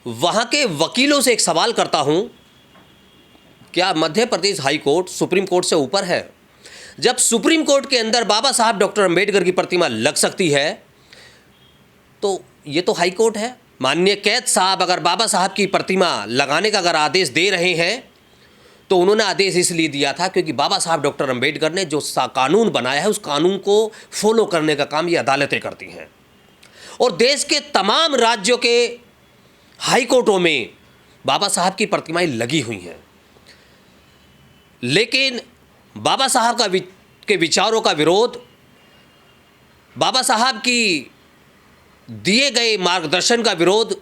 वहाँ के वकीलों से एक सवाल करता हूँ, क्या Madhya Pradesh high court supreme court से ऊपर है? जब सुप्रीम कोर्ट के अंदर बाबा साहब डॉक्टर अंबेडकर की प्रतिमा लग सकती है, तो ये तो हाई कोर्ट है। माननीय कैद साहब अगर बाबा साहब की प्रतिमा लगाने का अगर आदेश दे रहे हैं, तो उन्होंने आदेश इसलिए दिया था क्योंकि बाबा साहब डॉक्टर अंबेडकर ने जो कानून बनाया है, उस कानून को फॉलो करने का काम ये अदालतें करती हैं। और देश के तमाम राज्यों के हाई कोर्टों में बाबा साहब की प्रतिमाएं लगी हुई हैं। लेकिन बाबा साहब के विचारों का विरोध, बाबा साहब की दिए गए मार्गदर्शन का विरोध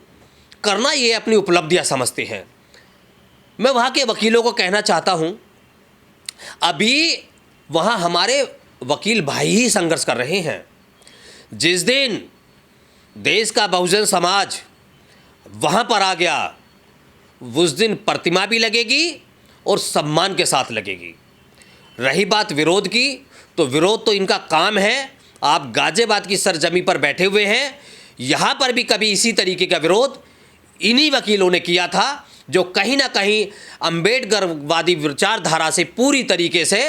करना, ये अपनी उपलब्धियां समझते हैं। मैं वहाँ के वकीलों को कहना चाहता हूँ, अभी वहाँ हमारे वकील भाई ही संघर्ष कर रहे हैं। जिस दिन देश का बहुजन समाज वहाँ पर आ गया, उस दिन प्रतिमा भी लगेगी और सम्मान के साथ लगेगी। रही बात विरोध की, तो विरोध तो इनका काम है। आप गाजियाबाद की सरजमी पर बैठे हुए हैं, यहाँ पर भी कभी इसी तरीके का विरोध इन्हीं वकीलों ने किया था, जो कहीं ना कहीं अंबेडकरवादी विचारधारा से पूरी तरीके से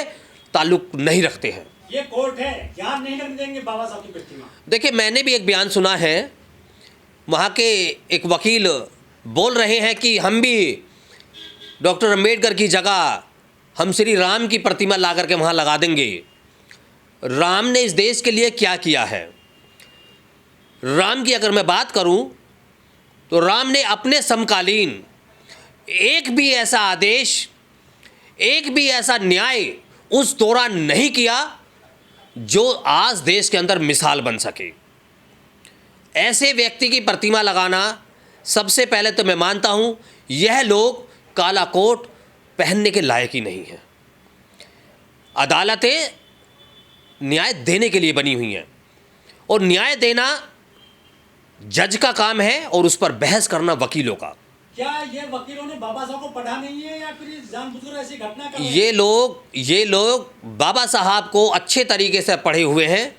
ताल्लुक नहीं रखते हैं। ये कोर्ट है, यहाँ नहीं लगने देंगे बाबा साहब की प्रतिमा। देखिए, मैंने भी एक बयान सुना है, वहाँ के एक वकील बोल रहे हैं कि हम भी डॉक्टर अंबेडकर की जगह हम श्री राम की प्रतिमा ला करके वहाँ लगा देंगे। राम ने इस देश के लिए क्या किया है? राम की अगर मैं बात करूं, तो राम ने अपने समकालीन एक भी ऐसा आदेश, एक भी ऐसा न्याय उस दौरान नहीं किया जो आज देश के अंदर मिसाल बन सके। ऐसे व्यक्ति की प्रतिमा लगाना, सबसे पहले तो मैं मानता हूं, यह लोग काला कोट पहनने के लायक ही नहीं हैं। अदालतें न्याय देने के लिए बनी हुई हैं, और न्याय देना जज का काम है और उस पर बहस करना वकीलों का। क्या ये वकीलों ने बाबा साहब को पढ़ा नहीं है, या फिर जानबूझकर ऐसी घटना कर? ये लोग बाबा साहब को अच्छे तरीके से पढ़े हुए हैं,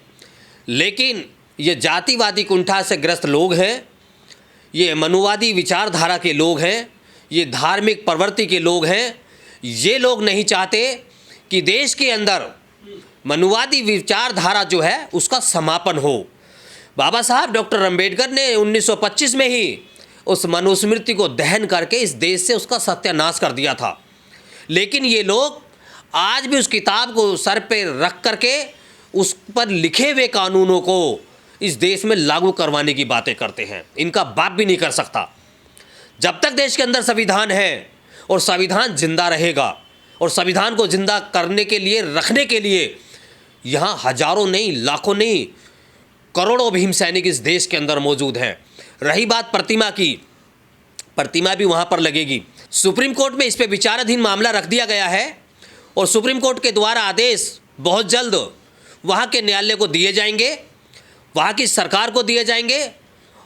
लेकिन ये जातिवादी कुंठा से ग्रस्त लोग हैं, ये मनुवादी विचारधारा के लोग हैं, ये धार्मिक प्रवृत्ति के लोग हैं। ये लोग नहीं चाहते कि देश के अंदर मनुवादी विचारधारा जो है उसका समापन हो। बाबा साहब डॉक्टर अंबेडकर ने 1925 में ही उस मनुस्मृति को दहन करके इस देश से उसका सत्यानाश कर दिया था। लेकिन ये लोग आज भी उस किताब को सर पे रख करके उस पर लिखे हुए कानूनों को इस देश में लागू करवाने की बातें करते हैं। इनका बाप भी नहीं कर सकता। जब तक देश के अंदर संविधान है और संविधान जिंदा रहेगा, और संविधान को जिंदा करने के लिए, रखने के लिए यहाँ हजारों नहीं, लाखों नहीं, करोड़ों भीम सैनिक इस देश के अंदर मौजूद हैं। रही बात प्रतिमा की, प्रतिमा भी वहाँ पर लगेगी। सुप्रीम कोर्ट में इस पर विचाराधीन मामला रख दिया गया है, और सुप्रीम कोर्ट के द्वारा आदेश बहुत जल्द वहाँ के न्यायालय को दिए जाएंगे, वहाँ की सरकार को दिए जाएंगे,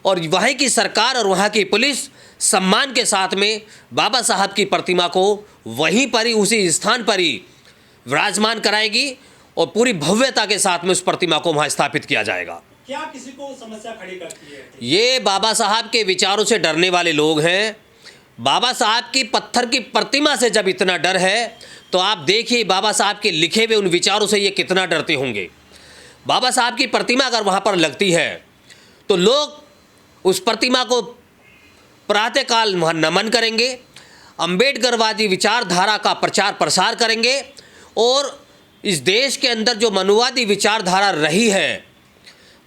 और वहाँ की सरकार और वहाँ की पुलिस सम्मान के साथ में बाबा साहब की प्रतिमा को वहीं पर ही, उसी स्थान पर ही विराजमान कराएगी, और पूरी भव्यता के साथ में उस प्रतिमा को वहाँ स्थापित किया जाएगा। क्या किसी को समस्या खड़ी करती है? ये बाबा साहब के विचारों से डरने वाले लोग हैं। बाबा साहब की पत्थर की प्रतिमा से जब इतना डर है, तो आप देखिए बाबा साहब के लिखे हुए उन विचारों से ये कितना डरते होंगे। बाबा साहब की प्रतिमा अगर वहाँ पर लगती है, तो लोग उस प्रतिमा को प्रातःकाल वहाँ नमन करेंगे, अंबेडकरवादी विचारधारा का प्रचार प्रसार करेंगे, और इस देश के अंदर जो मनुवादी विचारधारा रही है,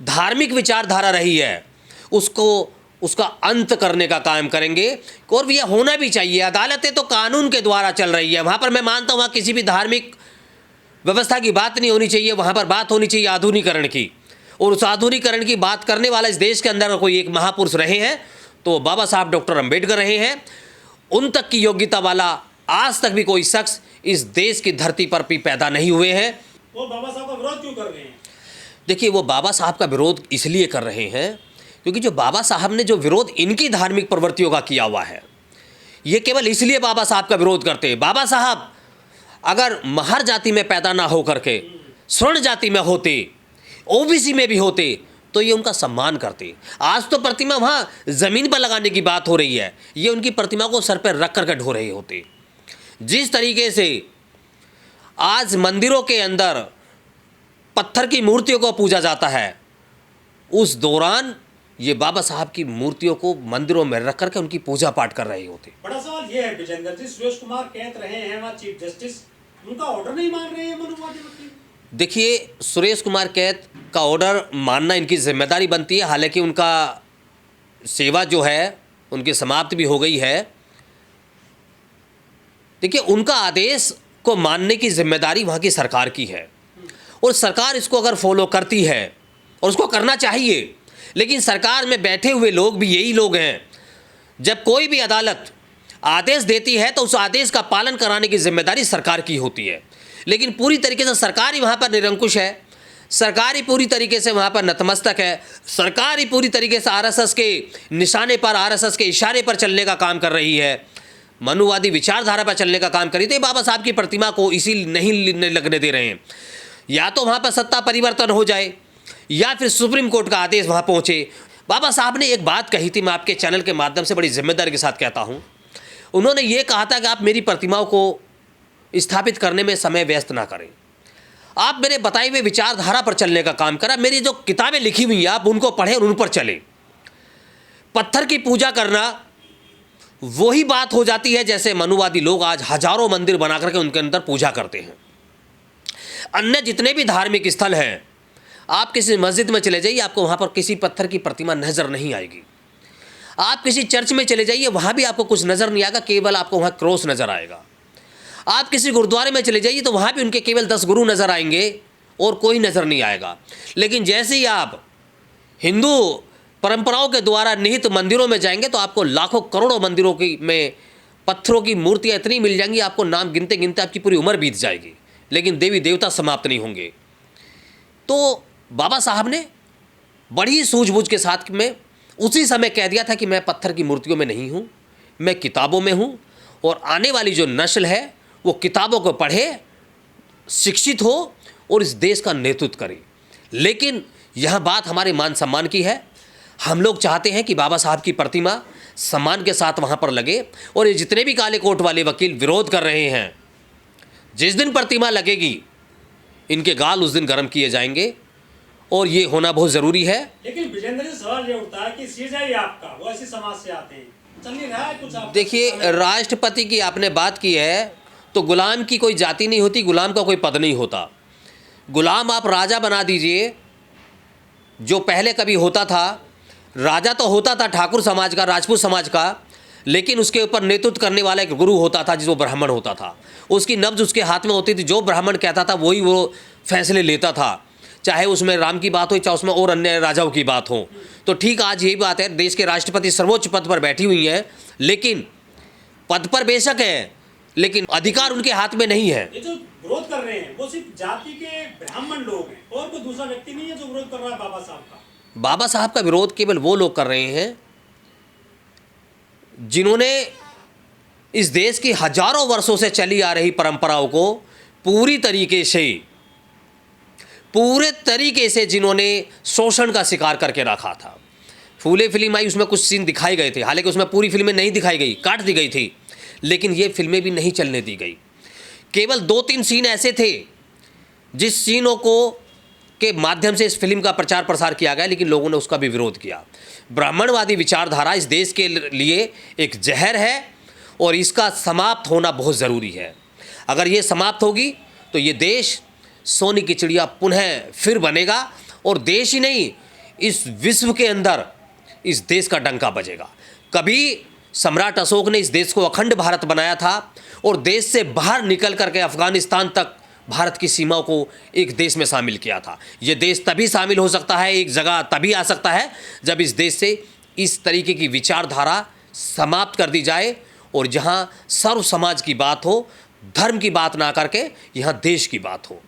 धार्मिक विचारधारा रही है, उसका अंत करने का काम करेंगे। और यह होना भी चाहिए। अदालतें तो कानून के द्वारा चल रही है, वहाँ पर मैं मानता हूँ वहाँ किसी भी धार्मिक व्यवस्था की बात नहीं होनी चाहिए। वहाँ पर बात होनी चाहिए आधुनिकीकरण की, और उस आधुनिकीकरण की बात करने वाला इस देश के अंदर कोई एक महापुरुष रहे हैं, तो बाबा साहब डॉक्टर अंबेडकर रहे हैं। उन तक की योग्यता वाला आज तक भी कोई शख्स इस देश की धरती पर भी पैदा नहीं हुए हैं। वो बाबा साहब का विरोध क्यों कर रहे हैं? देखिए, वो बाबा साहब का विरोध इसलिए कर रहे हैं क्योंकि जो बाबा साहब ने जो विरोध इनकी धार्मिक प्रवृत्तियों का किया हुआ है, ये केवल इसलिए बाबा साहब का विरोध करते हैं। बाबा साहब अगर महर जाति में पैदा ना हो करके स्वर्ण जाति में होते, ओबीसी में भी होते, तो ये उनका सम्मान करते। आज तो प्रतिमा वहाँ ज़मीन पर लगाने की बात हो रही है, ये उनकी प्रतिमा को सर पर रख करके ढो रहे होते। जिस तरीके से आज मंदिरों के अंदर पत्थर की मूर्तियों को पूजा जाता है, उस दौरान ये बाबा साहब की मूर्तियों को मंदिरों में रख करके उनकी पूजा पाठ कर रहे होते। बड़ा सवाल ये है विजेंद्र जी, सुरेश कुमार कैंत रहे हैं वहाँ चीफ जस्टिस, उनका ऑर्डर नहीं मान रहे हैं मनुवादी वकील। देखिए, सुरेश कुमार कैत का ऑर्डर मानना इनकी जिम्मेदारी बनती है। हालांकि उनका सेवा जो है उनकी समाप्त भी हो गई है। देखिए, उनका आदेश को मानने की जिम्मेदारी वहाँ की सरकार की है, और सरकार इसको अगर फॉलो करती है, और उसको करना चाहिए। लेकिन सरकार में बैठे हुए लोग भी यही लोग हैं। जब कोई भी अदालत आदेश देती है तो उस आदेश का पालन कराने की जिम्मेदारी सरकार की होती है। लेकिन पूरी तरीके से सरकार ही वहाँ पर निरंकुश है, सरकार ही पूरी तरीके से वहाँ पर नतमस्तक है, सरकार ही पूरी तरीके से आरएसएस के निशाने पर, आरएसएस के इशारे पर चलने का काम कर रही है, मनुवादी विचारधारा पर चलने का काम कर रही है। तो बाबा साहब की प्रतिमा को इसी नहीं लगने दे रहे हैं। या तो वहाँ पर सत्ता परिवर्तन हो जाए, या फिर सुप्रीम कोर्ट का आदेश वहाँ पहुँचे। बाबा साहब ने एक बात कही थी, मैं आपके चैनल के माध्यम से बड़ी जिम्मेदारी के साथ कहता हूँ। उन्होंने ये कहा था कि आप मेरी प्रतिमाओं को स्थापित करने में समय व्यस्त ना करें, आप मेरे बताए हुए विचारधारा पर चलने का काम करें। मेरी जो किताबें लिखी हुई हैं आप उनको पढ़ें और उन पर चलें। पत्थर की पूजा करना वही बात हो जाती है जैसे मनुवादी लोग आज हजारों मंदिर बना करके उनके अंदर पूजा करते हैं। अन्य जितने भी धार्मिक स्थल हैं, आप किसी मस्जिद में चले जाइए, आपको वहाँ पर किसी पत्थर की प्रतिमा नज़र नहीं आएगी। आप किसी चर्च में चले जाइए, वहाँ भी आपको कुछ नज़र नहीं आएगा, केवल आपको वहाँ क्रॉस नज़र आएगा। आप किसी गुरुद्वारे में चले जाइए तो वहाँ भी उनके केवल 10 गुरु नज़र आएंगे और कोई नज़र नहीं आएगा। लेकिन जैसे ही आप हिंदू परंपराओं के द्वारा निहित मंदिरों में जाएंगे तो आपको लाखों करोड़ों मंदिरों की में पत्थरों की मूर्तियाँ इतनी मिल जाएंगी, आपको नाम गिनते गिनते आपकी पूरी उम्र बीत जाएगी, लेकिन देवी देवता समाप्त नहीं होंगे। तो बाबा साहब ने बड़ी सूझबूझ के साथ में उसी समय कह दिया था कि मैं पत्थर की मूर्तियों में नहीं हूँ, मैं किताबों में हूँ, और आने वाली जो नस्ल है वो किताबों को पढ़े, शिक्षित हो और इस देश का नेतृत्व करे। लेकिन यह बात हमारे मान सम्मान की है। हम लोग चाहते हैं कि बाबा साहब की प्रतिमा सम्मान के साथ वहाँ पर लगे, और ये जितने भी काले कोट वाले वकील विरोध कर रहे हैं, जिस दिन प्रतिमा लगेगी इनके गाल उस दिन गर्म किए जाएंगे, और ये होना बहुत ज़रूरी है। लेकिन विजेंद्र जी सवाल ये उठता है कि सीजाई आपका वो ऐसी समाज से आते हैं, चल नहीं रहा है कुछ आप। देखिए, राष्ट्रपति की आपने बात की है, तो गुलाम की कोई जाति नहीं होती, गुलाम का कोई पद नहीं होता। गुलाम आप राजा बना दीजिए, जो पहले कभी होता था, राजा तो होता था ठाकुर समाज का, राजपूत समाज का, लेकिन उसके ऊपर नेतृत्व करने वाला एक गुरु होता था जिसको ब्राह्मण होता था। उसकी नब्ज उसके हाथ में होती थी, जो ब्राह्मण कहता था वही वो फैसले लेता था, चाहे उसमें राम की बात हो, चाहे उसमें और अन्य राजाओं की बात हो। तो ठीक आज यही बात है, देश के राष्ट्रपति सर्वोच्च पद पर बैठी हुई हैं, लेकिन पद पर बेशक है, लेकिन अधिकार उनके हाथ में नहीं है। ये जो विरोध कर रहे हैं वो सिर्फ जाति के ब्राह्मण लोग हैं, और कोई दूसरा व्यक्ति नहीं है जो विरोध कर रहा है बाबा साहब का। बाबा साहब का विरोध केवल वो लोग कर रहे हैं जिन्होंने इस देश की हजारों वर्षों से चली आ रही परंपराओं को पूरे तरीके से जिन्होंने शोषण का शिकार करके रखा था। फूले फिल्म आई, उसमें कुछ सीन दिखाए गए थे, हालांकि उसमें पूरी फिल्में नहीं दिखाई गई, काट दी गई थी, लेकिन ये फिल्में भी नहीं चलने दी गई। केवल 2-3 सीन ऐसे थे जिस सीनों को के माध्यम से इस फिल्म का प्रचार प्रसार किया गया, लेकिन लोगों ने उसका भी विरोध किया। ब्राह्मणवादी विचारधारा इस देश के लिए एक जहर है, और इसका समाप्त होना बहुत ज़रूरी है। अगर ये समाप्त होगी तो ये देश सोने की चिड़िया पुनः फिर बनेगा, और देश ही नहीं, इस विश्व के अंदर इस देश का डंका बजेगा। कभी सम्राट अशोक ने इस देश को अखंड भारत बनाया था, और देश से बाहर निकल करके अफगानिस्तान तक भारत की सीमाओं को एक देश में शामिल किया था। ये देश तभी शामिल हो सकता है, एक जगह तभी आ सकता है जब इस देश से इस तरीके की विचारधारा समाप्त कर दी जाए, और जहाँ सर्व समाज की बात हो, धर्म की बात ना करके यहाँ देश की बात हो।